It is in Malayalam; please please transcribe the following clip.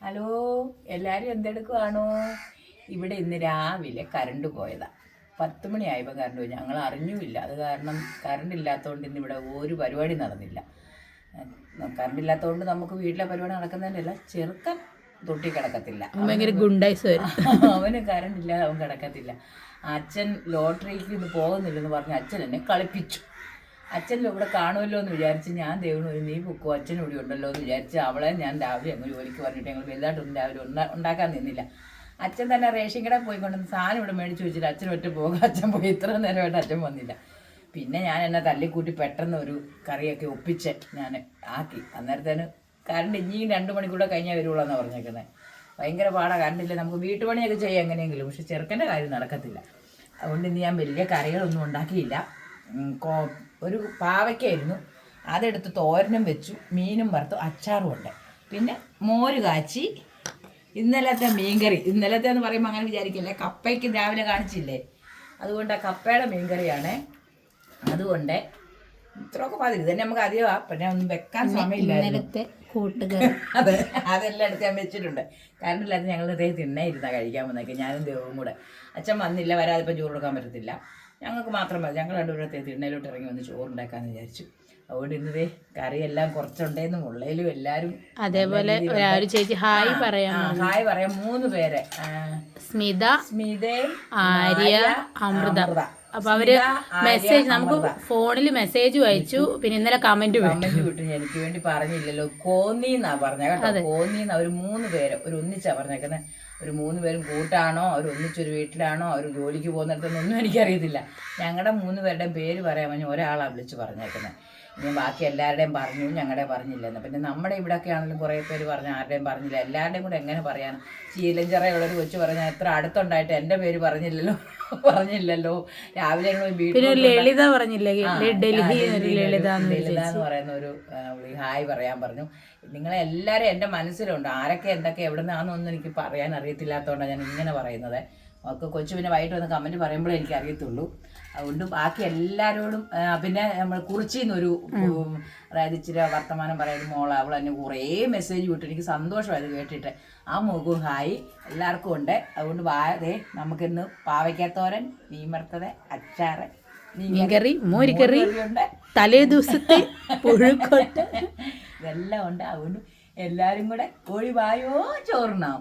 ഹലോ, എല്ലാവരും എന്തെടുക്കുവാണോ? ഇവിടെ ഇന്ന് രാവിലെ കറണ്ട് പോയതാണ്. 10 മണിയായപ്പോൾ കറണ്ട് പോയി. ഞങ്ങൾ അറിഞ്ഞുമില്ല. അത് കാരണം കറണ്ട് ഇല്ലാത്തതുകൊണ്ട് ഇന്ന് ഇവിടെ ഒരു പരിപാടി നടന്നില്ല. കറണ്ട് ഇല്ലാത്തതുകൊണ്ട് നമുക്ക് വീട്ടിലെ പരിപാടി നടക്കുന്നതിൻ്റെ ചെറുക്കൻ തൊട്ടി കിടക്കത്തില്ല. അവന് കറണ്ട് ഇല്ലാതെ അവൻ കിടക്കത്തില്ല. അച്ഛൻ ലോട്ടറിക്ക് ഇന്ന് പോകുന്നില്ലെന്ന് പറഞ്ഞ് അച്ഛൻ എന്നെ കളിപ്പിച്ചു. അച്ഛൻ ഇവിടെ കാണുമല്ലോ എന്ന് വിചാരിച്ച് ഞാൻ ദൈവം നീ പൊക്കോ, അച്ഛൻ ഇവിടെ ഉണ്ടല്ലോ എന്ന് വിചാരിച്ച് അവളെ ഞാൻ രാവിലെ അങ്ങ് ജോലിക്ക് പറഞ്ഞിട്ട് ഞങ്ങൾ വലുതായിട്ടൊന്നും രാവിലെ ഉണ്ടാക്കാൻ നിന്നില്ല. അച്ഛൻ തന്നെ റേഷൻ കടയിൽ പോയിക്കൊണ്ടെന്ന് സാധനം ഇവിടെ മേടിച്ച് വെച്ചിട്ട് അച്ഛൻ ഒറ്റ പോകുക. അച്ഛൻ പോയി ഇത്ര നേരമായിട്ട് അച്ഛൻ വന്നില്ല. പിന്നെ ഞാൻ എന്നെ തല്ലിക്കൂട്ടി പെട്ടെന്ന് ഒരു കറിയൊക്കെ ഒപ്പിച്ച് ഞാൻ ആക്കി. അന്നേരത്തേന് കറണ്ട് ഇനിയും 2 മണിക്കൂടെ കഴിഞ്ഞാൽ വരുള്ളൂ എന്നാണ് പറഞ്ഞേക്കുന്നത്. ഭയങ്കര പാടാണ്. കറണ്ടില്ല, നമുക്ക് വീട്ടുപണിയൊക്കെ ചെയ്യാം എങ്ങനെയെങ്കിലും. പക്ഷെ ചെറുക്കൻ്റെ കാര്യം നടക്കത്തില്ല. അതുകൊണ്ട് ഇന്ന് ഞാൻ വലിയ കറികളൊന്നും ഉണ്ടാക്കിയില്ല. ഒരു പാവയ്ക്കായിരുന്നു, അതെടുത്ത് തോരനും വെച്ചു, മീനും വറുത്തു, അച്ചാറും ഉണ്ട്. പിന്നെ മോര് കാച്ചി, ഇന്നലത്തെ മീൻകറി. ഇന്നലത്തെ എന്ന് പറയുമ്പോൾ അങ്ങനെ വിചാരിക്കില്ലേ, കപ്പയ്ക്ക് രാവിലെ കാണിച്ചില്ലേ, അതുകൊണ്ട് ആ കപ്പയുടെ മീൻകറിയാണ്. അതുകൊണ്ട് ഇത്രയൊക്കെ മതി. ഇതന്നെ നമുക്ക് അധികമാണ്, പിന്നെ ഒന്നും വെക്കാൻ സമയമില്ലായിരുന്നു. അതെ, അതെല്ലാം എടുത്ത് ഞാൻ വെച്ചിട്ടുണ്ട്. കാരണം ഇല്ലാത്ത ഞങ്ങൾ ഇതേ തിണ്ണയിരുന്നാണ് കഴിക്കാൻ വന്നേക്കെ, ഞാനും ദേവവും കൂടെ. അച്ഛൻ വന്നില്ല, വരാതെ ഇപ്പം ചോറ് കൊടുക്കാൻ പറ്റത്തില്ല. ഞങ്ങൾക്ക് മാത്രം മതി. ഞങ്ങൾ രണ്ടുപേരത്തെ തിണ്ണയിലോട്ട് ഇറങ്ങി വന്ന് ചോറുണ്ടാക്കാമെന്ന് വിചാരിച്ചു. അതുകൊണ്ട് ഇന്നതേ കറിയെല്ലാം കുറച്ചുണ്ടേന്നും ഉള്ളേലും എല്ലാവരും അതേപോലെ ചേച്ചി ഹായ് പറയാം. 3 പേര്, സ്മിതയും ആര്യ, അമൃത. അപ്പൊ അവര് മെസ്സേജ് നമുക്ക് ഫോണിൽ മെസ്സേജ് അയച്ചു. പിന്നെ ഇന്നലെ കമന്റ് വിട്ടു. എനിക്ക് വേണ്ടി പറഞ്ഞില്ലല്ലോ, കോന്നിന്നാ പറഞ്ഞ കേട്ടോ. കോന്നിന്ന് അവർ 3 പേര് ഒരു ഒന്നിച്ചാ പറഞ്ഞേക്കുന്നത്. ഒരു 3 പേരും കൂട്ടാണോ, അവർ ഒന്നിച്ചൊരു വീട്ടിലാണോ, അവർ ജോലിക്ക് പോകുന്നിടത്തൊന്നും എനിക്കറിയത്തില്ല. ഞങ്ങളുടെ 3 പേരുടെയും പേര് പറയാൻ പറഞ്ഞ് ഒരാളാണ് വിളിച്ച് പറഞ്ഞേക്കുന്നത്. ഇനി ബാക്കി എല്ലാവരുടെയും പറഞ്ഞു, ഞങ്ങളുടെ പറഞ്ഞില്ലെന്ന്. പിന്നെ നമ്മുടെ ഇവിടെയൊക്കെ ആണെങ്കിലും കുറേ പേര് പറഞ്ഞു, ആരുടെയും പറഞ്ഞില്ല. എല്ലാവരുടെയും കൂടെ എങ്ങനെ പറയാൻ? ചീലഞ്ചിറയുള്ളൊരു കൊച്ചു പറഞ്ഞാൽ എത്ര അടുത്തുണ്ടായിട്ട് എൻ്റെ പേര് പറഞ്ഞില്ലല്ലോ. രാവിലെ ലളിത പറഞ്ഞില്ലേ, ലളിത എന്ന് പറയുന്ന ഒരു ഹായ് പറയാൻ പറഞ്ഞു. നിങ്ങളെല്ലാവരും എൻ്റെ മനസ്സിലുണ്ട്. ആരൊക്കെ എന്തൊക്കെ എവിടെ നിന്നാണെന്നൊന്നും എനിക്ക് പറയാൻ അറിയത്തില്ലാത്തതുകൊണ്ടാണ് ഞാൻ ഇങ്ങനെ പറയുന്നത്. ഒക്കെ കൊച്ചു പിന്നെ വൈകിട്ട് വന്ന് കമൻറ്റ് പറയുമ്പോഴേ എനിക്ക് അറിയത്തുള്ളൂ. അതുകൊണ്ട് ബാക്കി എല്ലാവരോടും പിന്നെ നമ്മൾ കുറിച്ചിന്നൊരു, അതായത് ഇച്ചിരി വർത്തമാനം പറയുന്ന മോള്, അവൾ എന്നെ കുറേ മെസ്സേജ് വിട്ടു. എനിക്ക് സന്തോഷമായത് കേട്ടിട്ട്. ആ മുഖവും ഹായ് എല്ലാവർക്കും ഉണ്ട്. അതുകൊണ്ട് വാതേ നമുക്കിന്ന് പാവയ്ക്കാത്തോരൻ, മീൻ വറുത്തത്, അച്ചാറ്, മീൻകറി, മോരുകറി, തലേ ദിവസത്തെ പുഴുക്കോട്ട് ഇതെല്ലാം ഉണ്ട്. അതുകൊണ്ട് എല്ലാവരും കൂടെ ഒഴിവായോ ചോറിനാം.